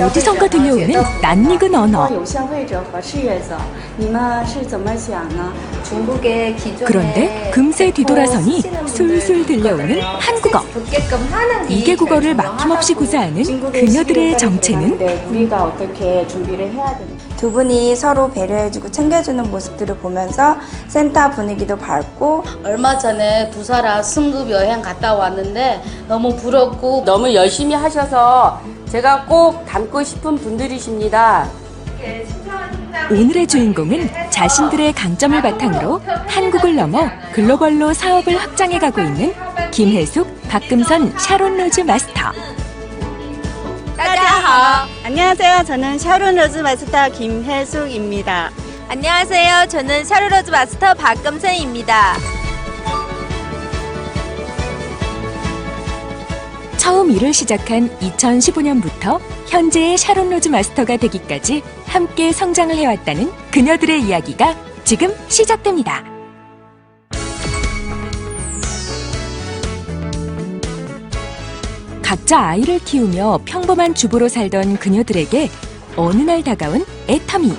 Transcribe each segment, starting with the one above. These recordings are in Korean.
어디선가 들려오는 낯익은 언어. 그런데 금세 뒤돌아서니 술술 들려오는 한국어. 2개국어를 막힘없이 구사하는 그녀들의 정체는? 우리가 어떻게 준비를 해야 되는지. 두 분이 서로 배려해주고 챙겨주는 모습들을 보면서 센터 분위기도 밝고, 얼마 전에 부사라 승급 여행 갔다 왔는데 너무 부럽고 너무 열심히 하셔서 제가 꼭 닮고 싶은 분들이십니다. 오늘의 주인공은 자신들의 강점을 바탕으로 한국을 넘어 글로벌로 사업을 확장해가고 있는 김혜숙, 박금선, 샤론 로즈 마스터. 안녕하세요. 저는 샤론 로즈 마스터 김혜숙입니다. 안녕하세요. 저는 샤론 로즈 마스터 박금선입니다. 처음 일을 시작한 2015년부터 현재의 샤론 로즈 마스터가 되기까지 함께 성장을 해왔다는 그녀들의 이야기가 지금 시작됩니다. 각자 아이를 키우며 평범한 주부로 살던 그녀들에게 어느 날 다가온 애터미.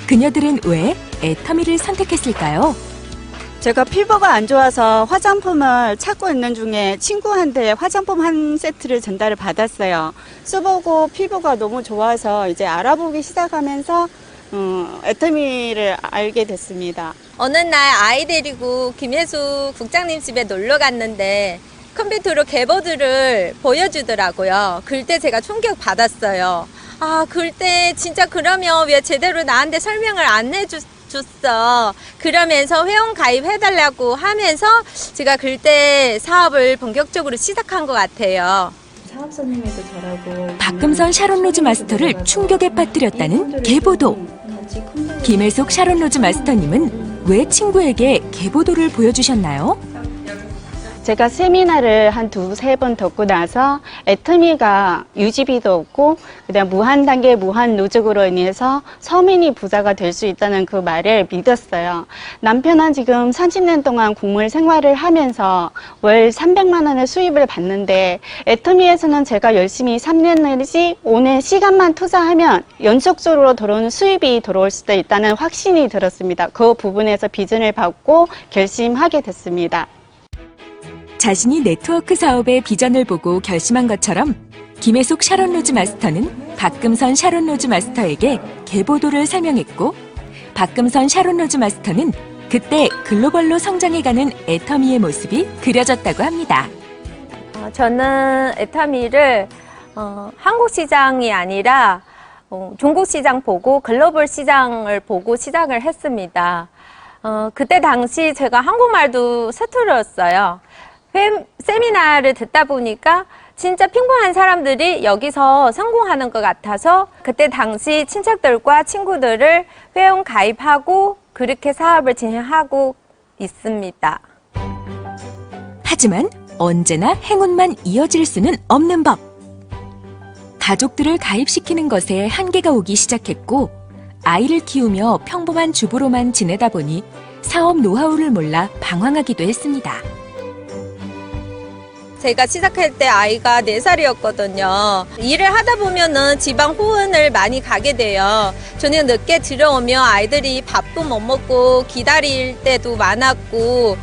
그녀들은 왜 애터미를 선택했을까요? 제가 피부가 안 좋아서 화장품을 찾고 있는 중에 친구한테 화장품 한 세트를 전달을 받았어요. 써보고 피부가 너무 좋아서 이제 알아보기 시작하면서 애터미를 알게 됐습니다. 어느 날 아이 데리고 김혜숙 국장님 집에 놀러 갔는데 컴퓨터로 계보들을 보여주더라고요. 그때 제가 충격 받았어요. 아, 그때 진짜 그러면 왜 제대로 나한테 설명을 안 해줬어. 그러면서 회원 가입해달라고 하면서 제가 그때 사업을 본격적으로 시작한 것 같아요. 사업선임에도 잘하고. 박금선 샤론 로즈 마스터를 충격에 빠뜨렸다는 계보도. 김혜숙 샤론 로즈 마스터님은 왜 친구에게 계보도를 보여주셨나요? 제가 세미나를 한 두세 번 듣고 나서 애터미가 유지비도 없고 그다음 무한 단계 무한 노적으로 인해서 서민이 부자가 될 수 있다는 그 말을 믿었어요. 남편은 지금 30년 동안 국물 생활을 하면서 월 300만 원의 수입을 받는데 애터미에서는 제가 열심히 3년 내지 5년 시간만 투자하면 연속적으로 들어오는 수입이 들어올 수도 있다는 확신이 들었습니다. 그 부분에서 비전을 받고 결심하게 됐습니다. 자신이 네트워크 사업의 비전을 보고 결심한 것처럼 김혜숙 샤론 로즈 마스터는 박금선 샤론 로즈 마스터에게 계보도를 설명했고, 박금선 샤론 로즈 마스터는 그때 글로벌로 성장해가는 애터미의 모습이 그려졌다고 합니다. 저는 애터미를 한국 시장이 아니라 중국 시장 보고 글로벌 시장을 보고 시작을 했습니다. 그때 당시 제가 한국말도 서툴렀어요. 세미나를 듣다 보니까 진짜 평범한 사람들이 여기서 성공하는 것 같아서 그때 당시 친척들과 친구들을 회원 가입하고 그렇게 사업을 진행하고 있습니다. 하지만 언제나 행운만 이어질 수는 없는 법. 가족들을 가입시키는 것에 한계가 오기 시작했고, 아이를 키우며 평범한 주부로만 지내다 보니 사업 노하우를 몰라 방황하기도 했습니다. 제가 시작할 때 아이가 4살이었거든요. 일을 하다 보면은 지방 후원을 많이 가게 돼요. 저녁 늦게 들어오면 아이들이 밥도 못 먹고 기다릴 때도 많았고,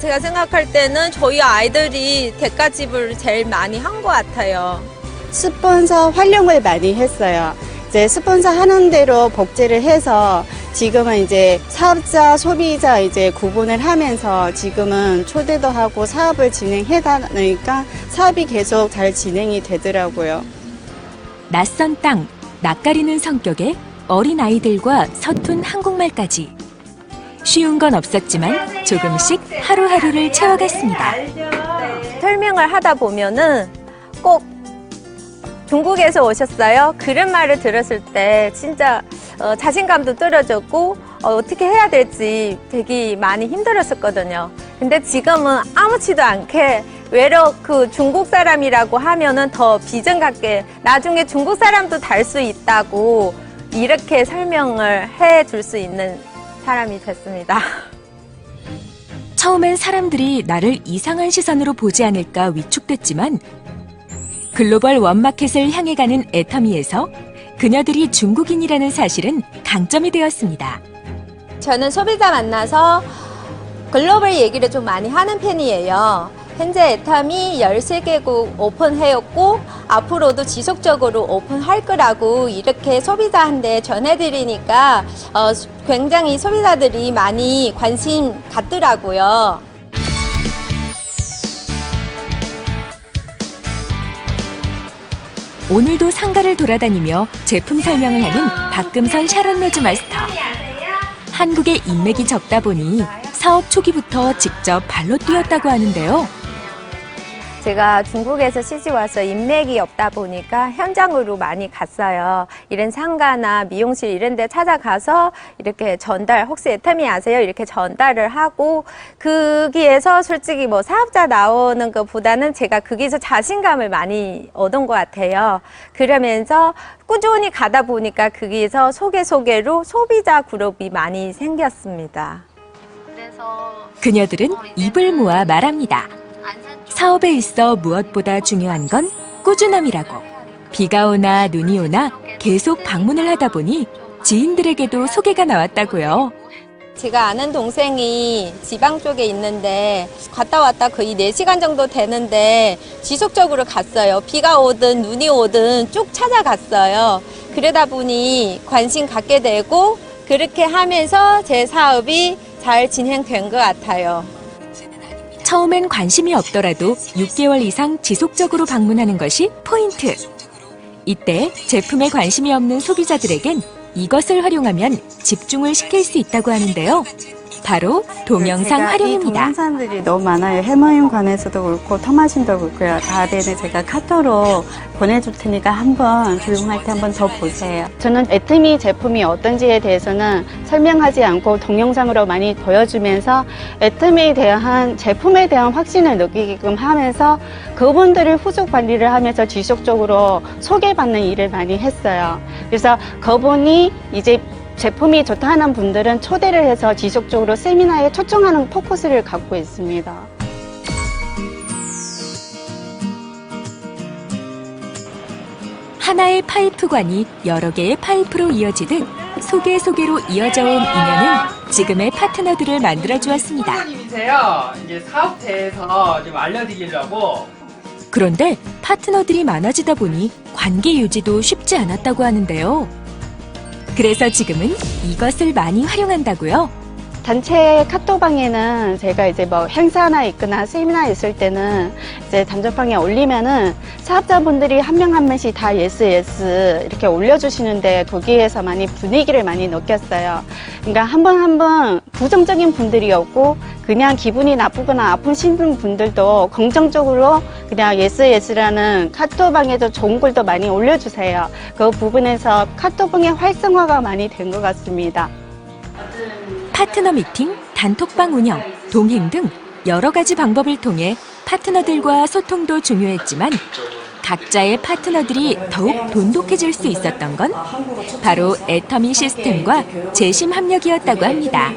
제가 생각할 때는 저희 아이들이 대가집을 제일 많이 한 것 같아요. 스폰서 활용을 많이 했어요. 이제 스폰서 하는 대로 복제를 해서 지금은 이제 사업자, 소비자 이제 구분을 하면서 지금은 초대도 하고 사업을 진행하다 보니까 사업이 계속 잘 진행이 되더라고요. 낯선 땅, 낯가리는 성격의 어린 아이들과 서툰 한국말까지. 쉬운 건 없었지만 조금씩 하루하루를 채워갔습니다. 설명을 하다 보면은 꼭 중국에서 오셨어요? 그런 말을 들었을 때 진짜 자신감도 떨어졌고 어떻게 해야 될지 되게 많이 힘들었었거든요. 근데 지금은 아무렇지도 않게 외로 그 중국 사람이라고 하면은 더 비전 같게 나중에 중국 사람도 달 수 있다고 이렇게 설명을 해줄 수 있는 사람이 됐습니다. 처음엔 사람들이 나를 이상한 시선으로 보지 않을까 위축됐지만 글로벌 원마켓을 향해 가는 애터미에서 그녀들이 중국인이라는 사실은 강점이 되었습니다. 저는 소비자 만나서 글로벌 얘기를 좀 많이 하는 편이에요. 현재 애터미 13개국 오픈해왔고 앞으로도 지속적으로 오픈할 거라고 이렇게 소비자한테 전해드리니까 굉장히 소비자들이 많이 관심 갖더라고요. 오늘도 상가를 돌아다니며 제품 설명을 하는 박금선 샤론 로즈 마스터. 한국에 인맥이 적다 보니 사업 초기부터 직접 발로 뛰었다고 하는데요. 제가 중국에서 시집 와서 인맥이 없다 보니까 현장으로 많이 갔어요. 이런 상가나 미용실 이런 데 찾아가서 이렇게 전달, 혹시 애터미 아세요? 이렇게 전달을 하고 거기에서 솔직히 뭐 사업자 나오는 것보다는 제가 거기서 자신감을 많이 얻은 것 같아요. 그러면서 꾸준히 가다 보니까 거기에서 소개로 소비자 그룹이 많이 생겼습니다. 그녀들은 입을 모아 말합니다. 사업에 있어 무엇보다 중요한 건 꾸준함이라고. 비가 오나 눈이 오나 계속 방문을 하다 보니 지인들에게도 소개가 나왔다고요. 제가 아는 동생이 지방 쪽에 있는데 갔다 왔다 거의 4시간 정도 되는데 지속적으로 갔어요. 비가 오든 눈이 오든 쭉 찾아갔어요. 그러다 보니 관심 갖게 되고 그렇게 하면서 제 사업이 잘 진행된 것 같아요. 처음엔 관심이 없더라도 6개월 이상 지속적으로 방문하는 것이 포인트. 이때 제품에 관심이 없는 소비자들에겐 이것을 활용하면 집중을 시킬 수 있다고 하는데요. 바로 동영상 제가 이 활용입니다. 동영상들이 너무 많아요. 해머임 관해서도 그렇고 토마신도 그렇고요. 다음에는 제가 카톡으로 보내줄 테니까 한번 조용할 때 한번 더 보세요. 저는 애터미 제품이 어떤지에 대해서는 설명하지 않고 동영상으로 많이 보여주면서 애터미에 대한 제품에 대한 확신을 느끼게끔 하면서 그분들을 후속 관리를 하면서 지속적으로 소개받는 일을 많이 했어요. 그래서 그분이 이제 제품이 좋다 하는 분들은 초대를 해서 지속적으로 세미나에 초청하는 포커스를 갖고 있습니다. 하나의 파이프관이 여러 개의 파이프로 이어지듯 소개로 이어져 온 인연은 지금의 파트너들을 만들어 주었습니다. 사장님이세요. 이제 사업체에서 좀 알려드리려고. 그런데 파트너들이 많아지다 보니 관계 유지도 쉽지 않았다고 하는데요. 그래서 지금은 이것을 많이 활용한다고요. 단체 카톡방에는 제가 이제 뭐 행사나 있거나 세미나 있을 때는 이제 단톡방에 올리면은 사업자분들이 한 명 한 명씩 다 예스 이렇게 올려주시는데 거기에서 많이 분위기를 많이 느꼈어요. 그러니까 한 번 부정적인 분들이 없고 그냥 기분이 나쁘거나 아프신 분들도 긍정적으로 그냥 예스라는 카톡방에도 좋은 글도 많이 올려주세요. 그 부분에서 카톡방의 활성화가 많이 된 것 같습니다. 파트너 미팅, 단톡방 운영, 동행 등 여러 가지 방법을 통해 파트너들과 소통도 중요했지만 각자의 파트너들이 더욱 돈독해질 수 있었던 건 바로 애터미 시스템과 재심 협력이었다고 합니다.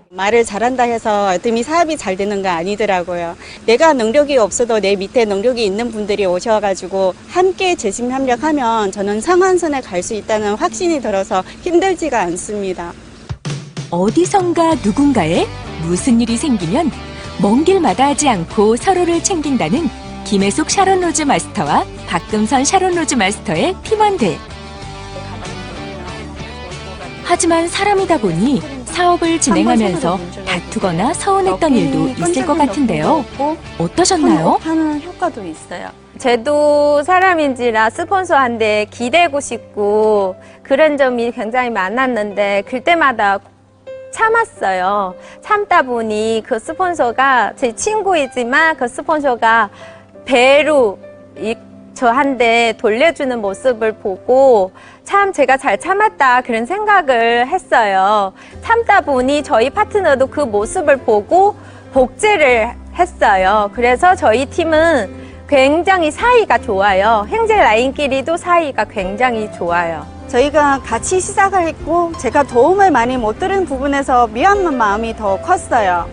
말을 잘한다 해서 애터미 사업이 잘 되는 거 아니더라고요. 내가 능력이 없어도 내 밑에 능력이 있는 분들이 오셔가지고 함께 재심 협력하면 저는 상한선에 갈 수 있다는 확신이 들어서 힘들지가 않습니다. 어디선가 누군가에 무슨 일이 생기면 먼 길 마다하지 않고 서로를 챙긴다는 김혜숙 샤론 로즈 마스터와 박금선 샤론 로즈 마스터의 팀원들. 하지만 사람이다 보니 사업을 진행하면서 다투거나 서운했던 일도 있을 것 같은데요. 어떠셨나요? 하는 효과도 있어요. 쟤도 사람인지라 스폰서한테 기대고 싶고 그런 점이 굉장히 많았는데 그때마다 참았어요. 참다 보니 그 스폰서가 제 친구이지만 그 스폰서가 배로 저한테 돌려주는 모습을 보고 참 제가 잘 참았다 그런 생각을 했어요. 참다 보니 저희 파트너도 그 모습을 보고 복제를 했어요. 그래서 저희 팀은 굉장히 사이가 좋아요. 형제 라인끼리도 사이가 굉장히 좋아요. 저희가 같이 시작을 했고 제가 도움을 많이 못 드린 부분에서 미안한 마음이 더 컸어요.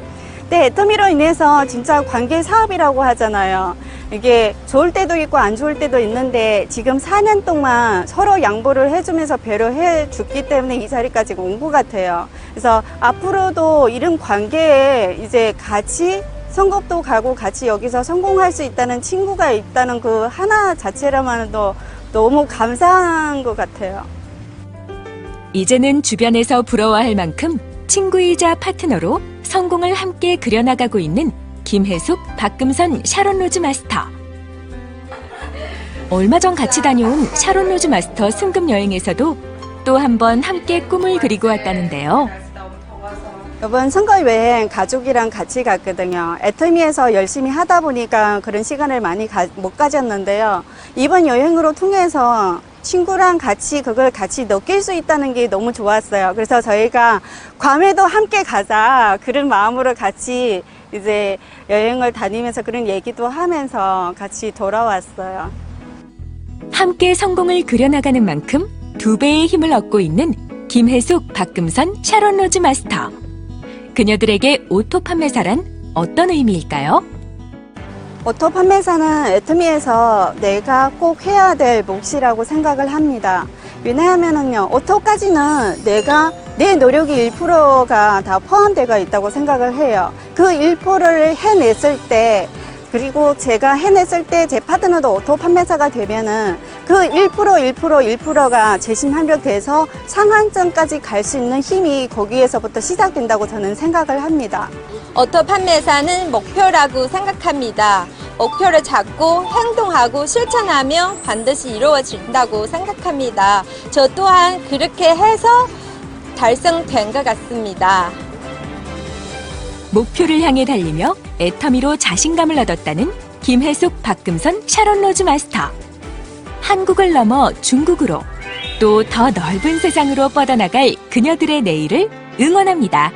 근데 애터미로 인해서 진짜 관계 사업이라고 하잖아요. 이게 좋을 때도 있고 안 좋을 때도 있는데 지금 4년 동안 서로 양보를 해주면서 배려해 줬기 때문에 이 자리까지 온 것 같아요. 그래서 앞으로도 이런 관계에 이제 같이 성급도 가고 같이 여기서 성공할 수 있다는 친구가 있다는 그 하나 자체로만도 너무 감사한 것 같아요. 이제는 주변에서 부러워할 만큼 친구이자 파트너로 성공을 함께 그려나가고 있는 김혜숙, 박금선 샤론로즈 마스터. 얼마 전 같이 다녀온 샤론로즈 마스터 승급 여행에서도 또 한 번 함께 꿈을 그리고 왔다는데요. 이번 선거 여행 가족이랑 같이 갔거든요. 애터미에서 열심히 하다 보니까 그런 시간을 많이 못 가졌는데요. 이번 여행으로 통해서 친구랑 같이 그걸 같이 느낄 수 있다는 게 너무 좋았어요. 그래서 저희가 괌에도 함께 가자 그런 마음으로 같이 이제 여행을 다니면서 그런 얘기도 하면서 같이 돌아왔어요. 함께 성공을 그려나가는 만큼 2배의 힘을 얻고 있는 김혜숙, 박금선 샤론로즈 마스터. 그녀들에게 오토 판매사란 어떤 의미일까요? 오토 판매사는 애터미에서 내가 꼭 해야 될 몫이라고 생각을 합니다. 왜냐하면은요, 오토까지는 내가 내 노력이 1%가 다 포함되어 있다고 생각을 해요. 그 1%를 해냈을 때, 그리고 제가 해냈을 때 제 파트너도 오토 판매사가 되면은 그 1%가 재심합력돼서 상한점까지 갈 수 있는 힘이 거기에서부터 시작된다고 저는 생각을 합니다. 오토 판매사는 목표라고 생각합니다. 목표를 잡고 행동하고 실천하면 반드시 이루어진다고 생각합니다. 저 또한 그렇게 해서 달성된 것 같습니다. 목표를 향해 달리며 애터미로 자신감을 얻었다는 김혜숙, 박금선 샤론로즈 마스터. 한국을 넘어 중국으로 또 더 넓은 세상으로 뻗어나갈 그녀들의 내일을 응원합니다.